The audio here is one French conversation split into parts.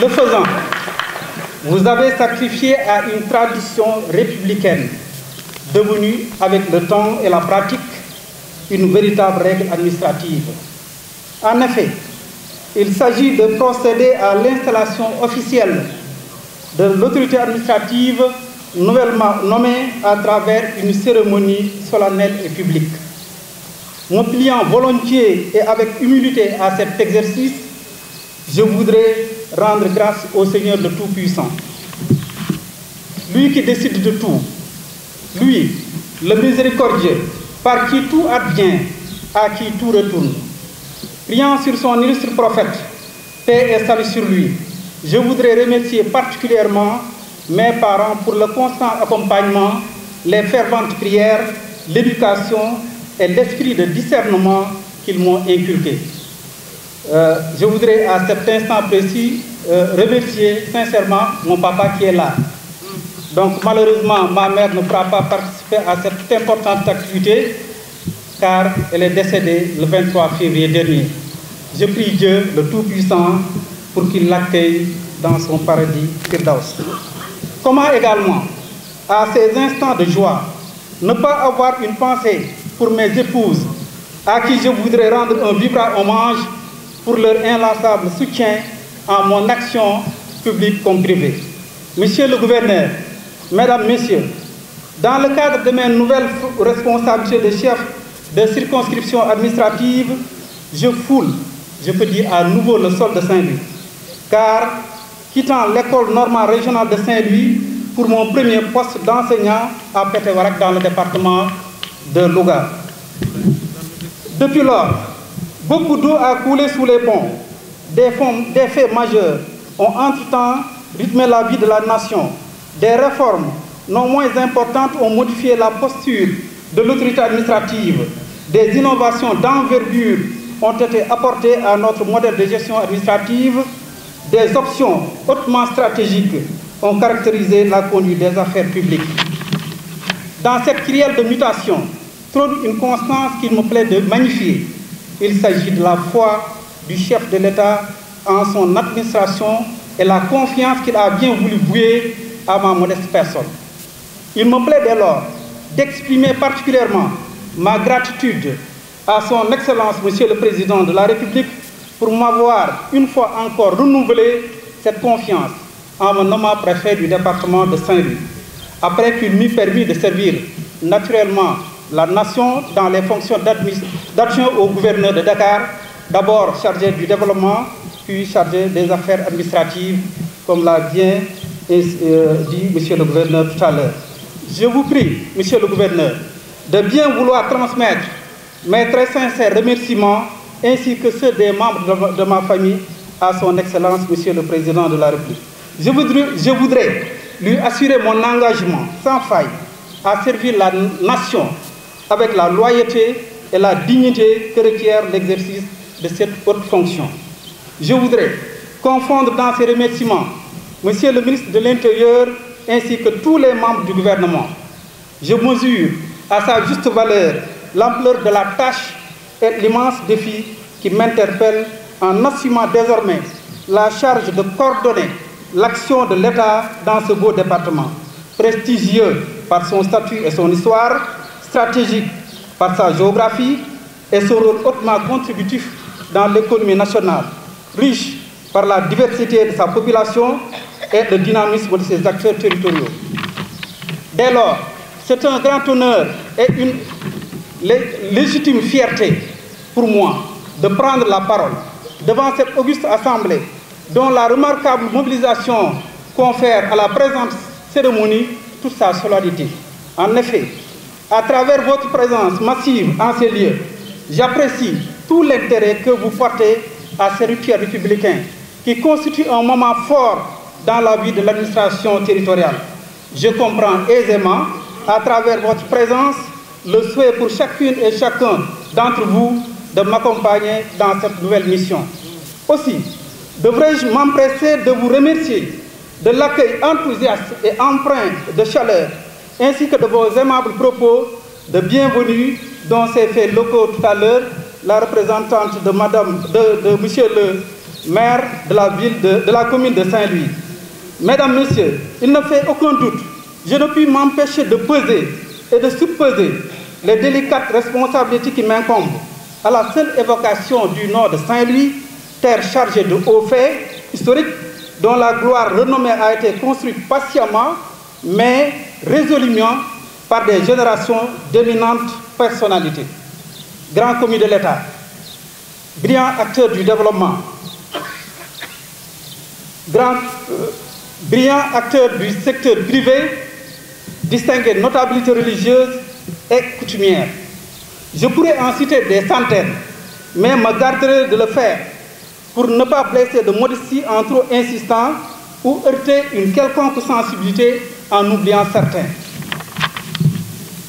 Le faisant, vous avez sacrifié à une tradition républicaine, devenue avec le temps et la pratique une véritable règle administrative. En effet, il s'agit de procéder à l'installation officielle de l'autorité administrative nouvellement nommée à travers une cérémonie solennelle et publique. Me pliant volontiers et avec humilité à cet exercice, je voudrais rendre grâce au Seigneur le Tout-Puissant, lui qui décide de tout, lui, le miséricordieux, par qui tout advient, à qui tout retourne. Priant sur son illustre prophète, paix et salut sur lui, je voudrais remercier particulièrement mes parents pour le constant accompagnement, les ferventes prières, l'éducation et l'esprit de discernement qu'ils m'ont inculqué. Je voudrais à cet instant précis remercier sincèrement mon papa qui est là. Donc malheureusement, ma mère ne pourra pas participer à cette importante activité car elle est décédée le 23 février dernier. Je prie Dieu, le Tout-Puissant, pour qu'il l'accueille dans son paradis Firdaus. Comment également, à ces instants de joie, ne pas avoir une pensée pour mes épouses, à qui je voudrais rendre un vibrant hommage pour leur inlassable soutien en mon action publique comme privée. Monsieur le gouverneur, mesdames, messieurs, dans le cadre de mes nouvelles responsabilités de chef de circonscription administrative, je foule, je peux dire à nouveau le sol de Saint-Louis, car quittant l'école normale régionale de Saint-Louis pour mon premier poste d'enseignant à Pétewarak dans le département de Louga. Depuis lors, beaucoup d'eau a coulé sous les ponts. Des faits majeurs ont entre-temps rythmé la vie de la nation. Des réformes non moins importantes ont modifié la posture de l'autorité administrative. Des innovations d'envergure ont été apportées à notre modèle de gestion administrative. Des options hautement stratégiques ont caractérisé la conduite des affaires publiques. Dans cette kyrielle de mutation, trône une constance qu'il me plaît de magnifier. Il s'agit de la foi du chef de l'État en son administration et la confiance qu'il a bien voulu vouer à ma modeste personne. Il me plaît dès lors d'exprimer particulièrement ma gratitude à son Excellence, Monsieur le Président de la République, pour m'avoir une fois encore renouvelé cette confiance en me nommant préfet du département de Saint-Louis, après qu'il m'eut permis de servir naturellement la nation dans les fonctions d'adjoint au gouverneur de Dakar, d'abord chargé du développement, puis chargé des affaires administratives, comme l'a bien dit Monsieur le gouverneur tout à l'heure. Je vous prie, Monsieur le gouverneur, de bien vouloir transmettre mes très sincères remerciements ainsi que ceux des membres de ma famille à son Excellence, Monsieur le Président de la République. Je voudrais lui assurer mon engagement sans faille à servir la nation avec la loyauté et la dignité que requiert l'exercice de cette haute fonction. Je voudrais confondre dans ces remerciements Monsieur le ministre de l'Intérieur ainsi que tous les membres du gouvernement. Je mesure à sa juste valeur l'ampleur de la tâche et l'immense défi qui m'interpelle en assumant désormais la charge de coordonner l'action de l'État dans ce beau département, prestigieux par son statut et son histoire, stratégique par sa géographie et son rôle hautement contributif dans l'économie nationale, riche par la diversité de sa population et le dynamisme de ses acteurs territoriaux. Dès lors, c'est un grand honneur et une légitime fierté pour moi de prendre la parole devant cette auguste assemblée dont la remarquable mobilisation confère à la présente cérémonie toute sa solennité. En effet, à travers votre présence massive en ces lieux, j'apprécie tout l'intérêt que vous portez à ces rituels républicains qui constituent un moment fort dans la vie de l'administration territoriale. Je comprends aisément, à travers votre présence, le souhait pour chacune et chacun d'entre vous de m'accompagner dans cette nouvelle mission. Aussi, devrais-je m'empresser de vous remercier de l'accueil enthousiaste et empreint de chaleur, ainsi que de vos aimables propos de bienvenue dont s'est fait locaux tout à l'heure la représentante de Monsieur maire de la commune de Saint-Louis. Mesdames, Messieurs, il ne fait aucun doute, je ne puis m'empêcher de peser et de suppeser les délicates responsabilités qui m'incombent à la seule évocation du nom de Saint-Louis, terre chargée de hauts faits historiques dont la gloire renommée a été construite patiemment, mais résolument par des générations d'éminentes personnalités. Grand commis de l'État, brillant acteur du développement, brillant acteur du secteur privé, distingué notabilité religieuse et coutumière. Je pourrais en citer des centaines, mais me garderai de le faire pour ne pas blesser de modestie en trop insistant ou heurter une quelconque sensibilité en oubliant certains.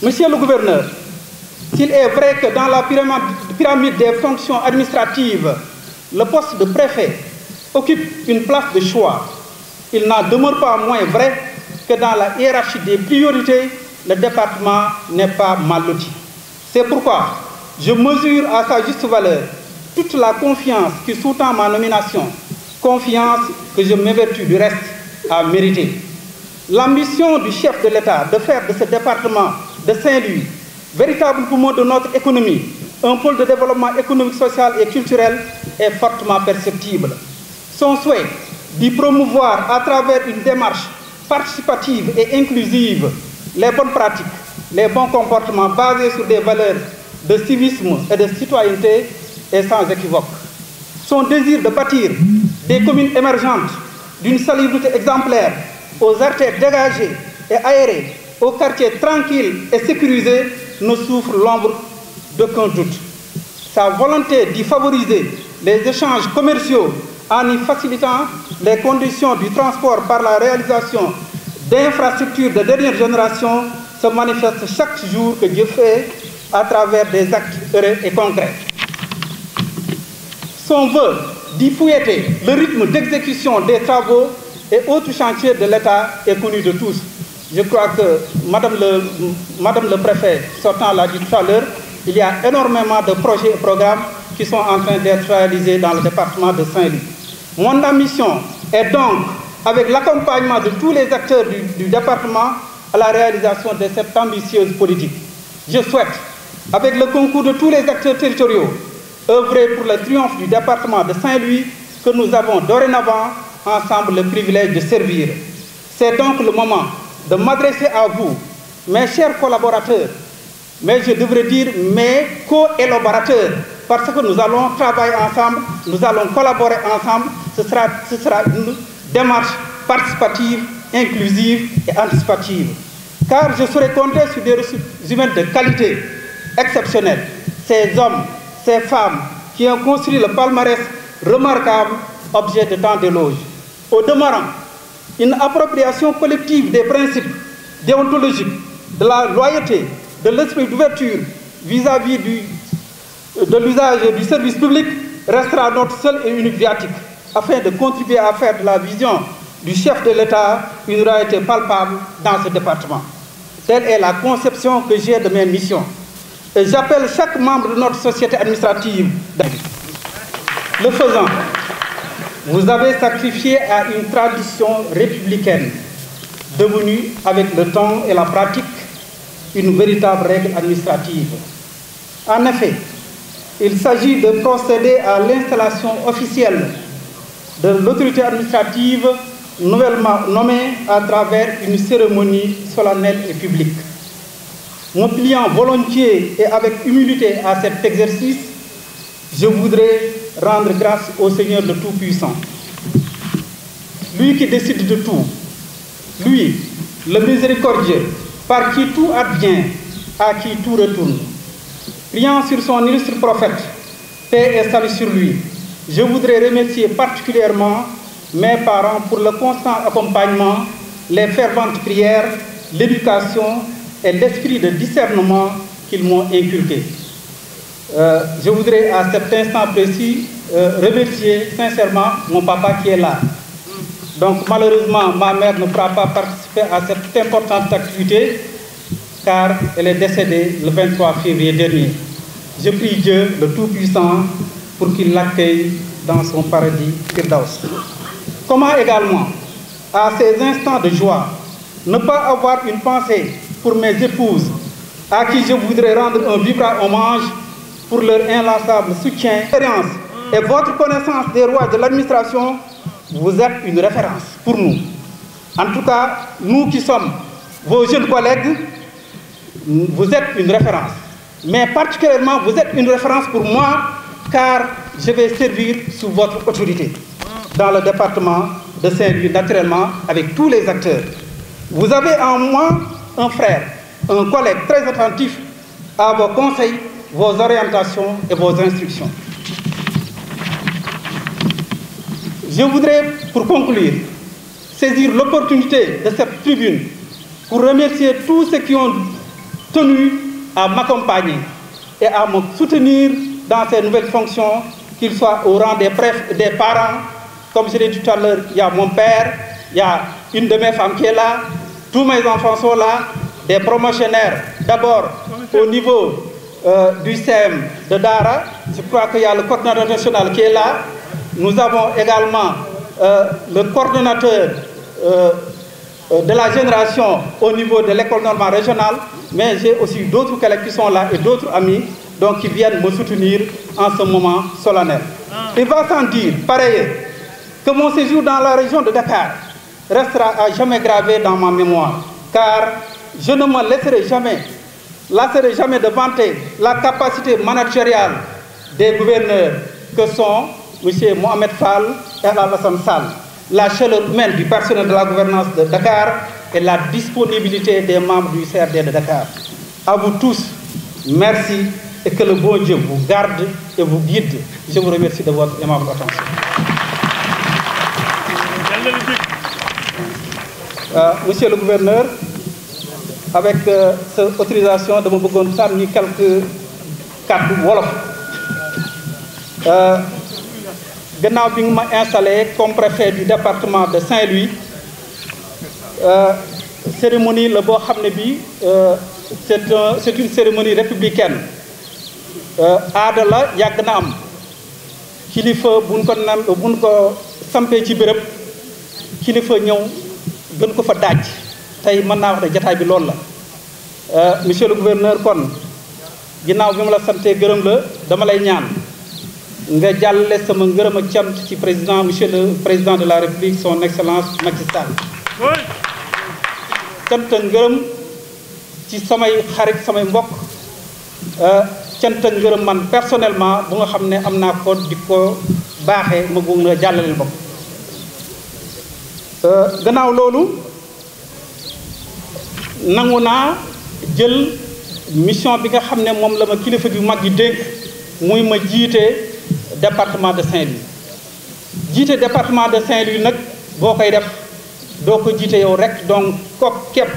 Monsieur le gouverneur, s'il est vrai que dans la pyramide des fonctions administratives, le poste de préfet occupe une place de choix, il n'en demeure pas moins vrai que dans la hiérarchie des priorités, le département n'est pas mal loti. C'est pourquoi je mesure à sa juste valeur toute la confiance qui sous-tend ma nomination, confiance que je m'évertue du reste à mériter. L'ambition du chef de l'État de faire de ce département de Saint-Louis, véritable poumon de notre économie, un pôle de développement économique, social et culturel est fortement perceptible. Son souhait d'y promouvoir à travers une démarche participative et inclusive les bonnes pratiques, les bons comportements basés sur des valeurs de civisme et de citoyenneté est sans équivoque. Son désir de bâtir des communes émergentes d'une salubrité exemplaire, aux artères dégagées et aérées, aux quartiers tranquilles et sécurisés ne souffre l'ombre d'aucun doute. Sa volonté d'y favoriser les échanges commerciaux en y facilitant les conditions du transport par la réalisation d'infrastructures de dernière génération se manifeste chaque jour que Dieu fait à travers des actes heureux et concrets. Son vœu d'y fouetter le rythme d'exécution des travaux et autres chantiers de l'État est connu de tous. Je crois que Madame le préfet sortant l'a dit tout à l'heure, il y a énormément de projets et programmes qui sont en train d'être réalisés dans le département de Saint-Louis. Mon ambition est donc, avec l'accompagnement de tous les acteurs du département, à la réalisation de cette ambitieuse politique. Je souhaite, avec le concours de tous les acteurs territoriaux, œuvrer pour le triomphe du département de Saint-Louis que nous avons dorénavant ensemble le privilège de servir. C'est donc le moment de m'adresser à vous, mes chers collaborateurs, mais je devrais dire mes co-élaborateurs, parce que nous allons travailler ensemble, nous allons collaborer ensemble, ce sera une démarche participative, inclusive et anticipative. Car je serai compté sur des ressources humaines de qualité exceptionnelle. Ces hommes, ces femmes qui ont construit le palmarès remarquable, objet de tant d'éloges. Au demeurant, une appropriation collective des principes déontologiques, de la loyauté, de l'esprit d'ouverture vis-à-vis de l'usage du service public restera notre seul et unique viatique, afin de contribuer à faire de la vision du chef de l'État une réalité palpable dans ce département. Telle est la conception que j'ai de mes missions. Et j'appelle chaque membre de notre société administrative. Le faisant, vous avez sacrifié à une tradition républicaine, devenue avec le temps et la pratique une véritable règle administrative. En effet, il s'agit de procéder à l'installation officielle de l'autorité administrative nouvellement nommée à travers une cérémonie solennelle et publique. Me pliant volontiers et avec humilité à cet exercice, je voudrais rendre grâce au Seigneur le Tout-Puissant. Lui qui décide de tout, lui, le miséricordieux, par qui tout advient, à qui tout retourne. Priant sur son illustre prophète, paix et salut sur lui, je voudrais remercier particulièrement mes parents pour le constant accompagnement, les ferventes prières, l'éducation et l'esprit de discernement qu'ils m'ont inculqué. Je voudrais à cet instant précis remercier sincèrement mon papa qui est là. Donc malheureusement, ma mère ne pourra pas participer à cette importante activité car elle est décédée le 23 février dernier. Je prie Dieu, le Tout-Puissant, pour qu'il l'accueille dans son paradis Firdaus. Comment également, à ces instants de joie, ne pas avoir une pensée pour mes épouses, à qui je voudrais rendre un vibrant hommage pour leur inlassable soutien. Et votre connaissance des rois de l'administration, vous êtes une référence pour nous. En tout cas, nous qui sommes vos jeunes collègues, vous êtes une référence. Mais particulièrement, vous êtes une référence pour moi, car je vais servir sous votre autorité dans le département de Saint-Louis, naturellement, avec tous les acteurs. Vous avez en moi un frère, un collègue très attentif à vos conseils, vos orientations et vos instructions. Je voudrais, pour conclure, saisir l'opportunité de cette tribune pour remercier tous ceux qui ont tenu à m'accompagner et à me soutenir dans ces nouvelles fonctions, qu'ils soient au rang des parents. Comme je l'ai dit tout à l'heure, il y a mon père, il y a une de mes femmes qui est là, tous mes enfants sont là, des promotionnaires, d'abord au niveau du CEM de Dara, je crois qu'il y a le coordinateur national qui est là. Nous avons également le coordonnateur de la génération au niveau de l'école normale régionale, mais j'ai aussi d'autres collègues qui sont là et d'autres amis donc, qui viennent me soutenir en ce moment solennel. Il va sans dire, pareil, que mon séjour dans la région de Dakar restera à jamais gravé dans ma mémoire, car je ne me lasserai jamais de vanter la capacité managériale des gouverneurs que sont M. Mohamed Fall et Alassane Sall, la chaleur humaine du personnel de la gouvernance de Dakar et la disponibilité des membres du CRD de Dakar. À vous tous, merci et que le bon Dieu vous garde et vous guide. Je vous remercie de votre aimable attention. Monsieur le gouverneur, avec cette autorisation de me donner quelques cadres wolof. Gannaaw bi nga ma installé comme préfet du département de Saint-Louis, cérémonie la boo xam ne bi c'est une cérémonie républicaine. Aada la yàgg na am kilifa buñ ko sampee ci béréb kilifa ñëw gën ko fa daaj tey mën naa wax ne jataay bi loolu la. Monsieur le gouverneur, kon ginnaaw bi ma la santee gërëm la dama lay ñaan nga jàllale sama ngërëm ak cant ci président, monsieur le président de la République, son excellence Macky Sall. cant ak ngërëm ci samay xarit samay mbokk, cant ak ngërëm man personnellement bu nga xam ne am naa ko di ko baaxee ma bëgg na jàllaleel bopp. Gannaaw loolu nangu naa jël mission bi nga xam ne moom la ma kilifa bi mag yi dénk muy ma jiite département de Saint-Louis. jiite département de Saint-Louis nag boo koy def doo ko jiite yow rek donc kook képp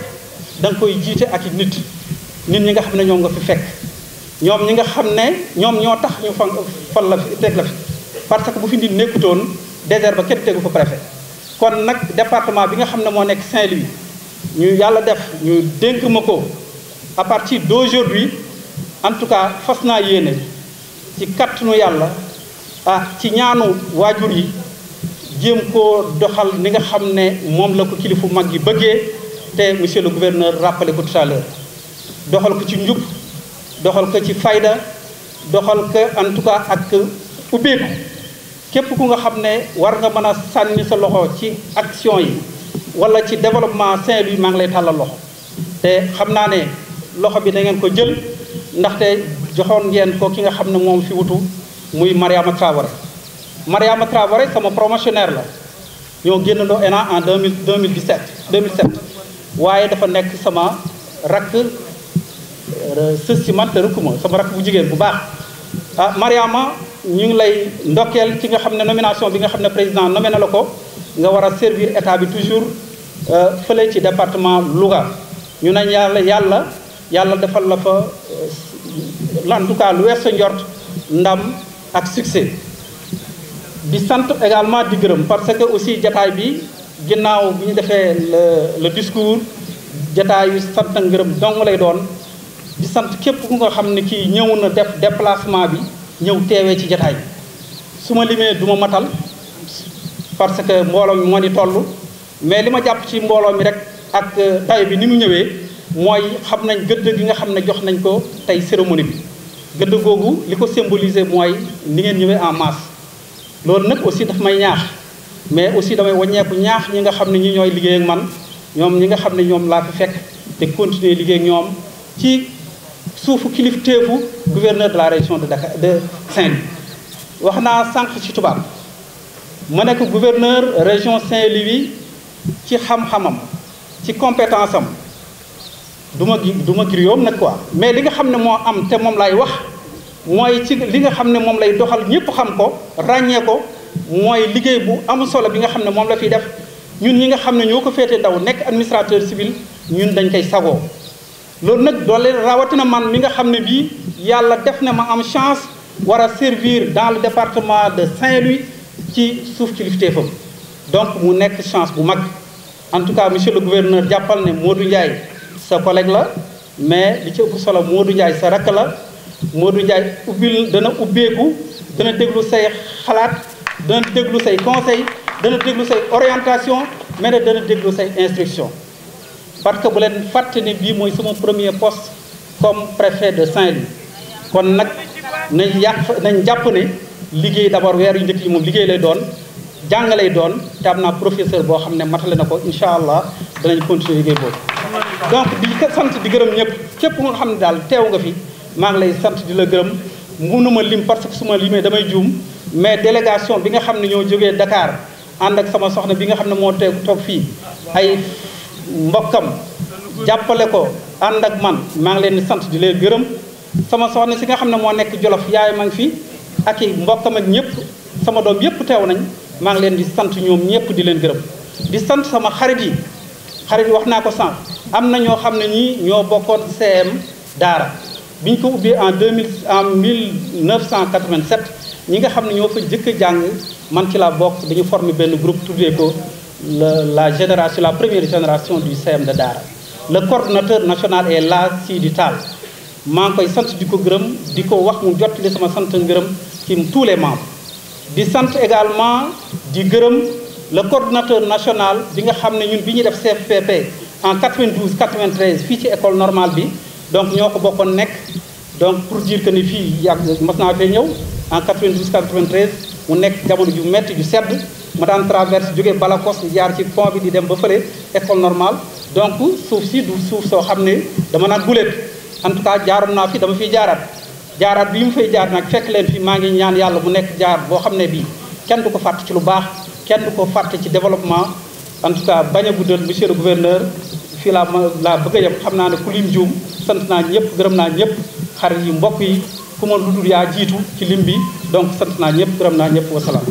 da nga koy jiite ak nit ñi nga xam ne ñoom nga fi fekk ñoom ñi nga xam ne ñoom ñoo tax ñu fal la fi teg la fi parce que bu fi nit nekkutoon désert ba kenn tegu fa préfet. kon nag département bi nga xam ne moo nekk Saint-Louis ñu yàlla def ñu dénk ma ko à partir d'aujourd'hui, en tout cas fas naa yéene ci kattanu yàlla ci ñaanu waajur yi jéem koo doxal ni nga xam ne moom la ko kilifu mag yi bëggee te monsieur le gouverneur rappelé ko tout à l'heure doxal ko ci njub doxal ko ci fayda doxal ko en tout cas ak ubbeeku képp ku nga xam ne war nga mën a sànni sa loxo ci action yi wala ci développement Saint-Louis maa ngi lay tàllal loxo te xam naa ne loxo bi da ngeen ko jël ndaxte joxoon ngeen ko ki nga xam ne moom fi wutu muy Mariama Traoré. Mariama Traoré sama promotionnaire la ñoo génnandoo ENA en 2007 waaye dafa nekk sama rakk sës ci man te rëkkuma sama rakk bu jigéen bu baax. Mariama ñu ngi lay ndokkeel ci nga xam ne nomination bi nga xam ne président nommé na la ko nga war a servir état bi toujours fële ci département Louga ñu nañ yàlla defal la fa en tout cas lu wees sa njort ndam ak succès. di sant également di gërëm parce que aussi jataay bi ginnaaw bi ñu defee le discours jataayu sant ak ngërëm dong lay doon di sant képp ku nga xam ne kii ñëw na def déplacement bi ñëw teewee ci jataay bi su ma limee du ma matal parce que mbooloo mi moo ni toll mais li ma jàpp ci mbooloo mi rek ak dayo bi ni mu ñëwee mooy xam nañ gëdd gi nga xam ne jox nañ ko tey cérémonie bi gëdd googu li ko symboliser mooy ni ngeen ñëwee en masse loolu nag aussi daf may ñaax mais aussi damay wàññeeku ñaax ñi nga xam ne ñi ñooy liggéey ak man ñoom ñi nga xam ne ñoom laa fi fekk te continuer liggéey ak ñoom ci suufu kilifteefu gouverneur de la région de Dakar de Saint-Louis wax naa sànq ci tubaab ma nekk gouverneur région Saint-Louis ci xam-xamam ci compétence am du ma grioom nag quoi mais li nga xam ne moo am te moom lay wax mooy ci li nga xam ne moom lay doxal ñëpp xam ko ràññee ko mooy liggéey bu am solo bi nga xam ne moom la fiy def ñun ñi nga xam ne ñoo ko féete ndaw nekk administrateur civil ñun dañ koy sagoo loolu nag doole rawatina man mi nga xam ne bii yàlla def na ma am chance war a servir dans le département de Saint-Louis ci suuf kilifteefam donc mu nekk chance bu mag en tout cas monsieur le gouverneur jàppal ne Modou Ndiaye sa collègue la mais li ci ëpp solo Modou Ndiaye sa rakk la Modou Ndiaye dana ubbeeku dana déglu say xalaat dana déglu say conseil dana déglu say orientation mais dana déglu say instruction parce que bu leen fàtte ne bii mooy sama premier poste comme préfet de Saint-Louis kon nag nañ jàpp ne liggéey d'abord weer yu njëkk yi moom liggéey lay doon jàng lay doon te am naa professeur boo xam ne matale na ko incha allah danañ continuer liggéey boobu. donc di sant di gërëm ñëpp képp nga xam ne daal teew nga fi maa ngi lay sant di la gërëm mënuma lim parce que su ma limee damay juum mais délégation bi nga xam ne ñoo jógee Dakar ànd ak sama soxna bi nga xam ne moo toog fii ay mbokkam jàppale ko ànd ak man maa ngi leen di sant di leen gërëm sama soxna si nga xam ne moo nekk Jolof yaay ma ngi fi ak i mbokkam ak ñëpp sama doom yëpp teew nañ maa ngi leen di sant ñoom ñëpp di leen gërëm di sant sama xarit yi wax naa ko sànq am na ñoo xam ne ñii ñoo bokkoon CM Daara bi ñu ko ubbee en 1987 ñi nga xam ne ñoo fa jëkk a jàng man ci laa bokk dañu former benn groupe tuddee ko la première génération du CM de Daara le coordonnateur national est là Sidi Tall maa ngi koy sant di ko gërëm di ko wax mu jottali sama sant ngërëm ci tous les membres di sant également di gërëm le coordonnateur national bi nga xam ne ñun bi ñuy def CFPP en 92 93 fii ci école normale bi donc ñoo ko bokkoon nekk donc pour dire que ni fii yàgg mas naa fee ñëw en 92 93 mu nekk jamono ju metti ju sedd ma daan traverse jógee Balakos jaar ci pont bi di dem ba fële école normale donc suuf si du suuf soo xam ne dama naan guléet en tout cas jaaroon naa fi dama fiy jaaraat bi mu fay jaar nag fekk leen fi maa ngi ñaan yàlla mu nekk jaar boo xam ne bii kenn du ko fàtte ci lu baax kenn du ko fàtte ci développement en tout cas bañ a guddal monsieur le gouverneur fii laa bëgg a yem xam naa ne ku lim juum sant naa ñëpp gërëm naa ñëpp xarit yi mbokk yi ku ma lu dul yaa jiitu ci lim bi donc sant naa ñëpp gërëm naa ñëpp wasalaam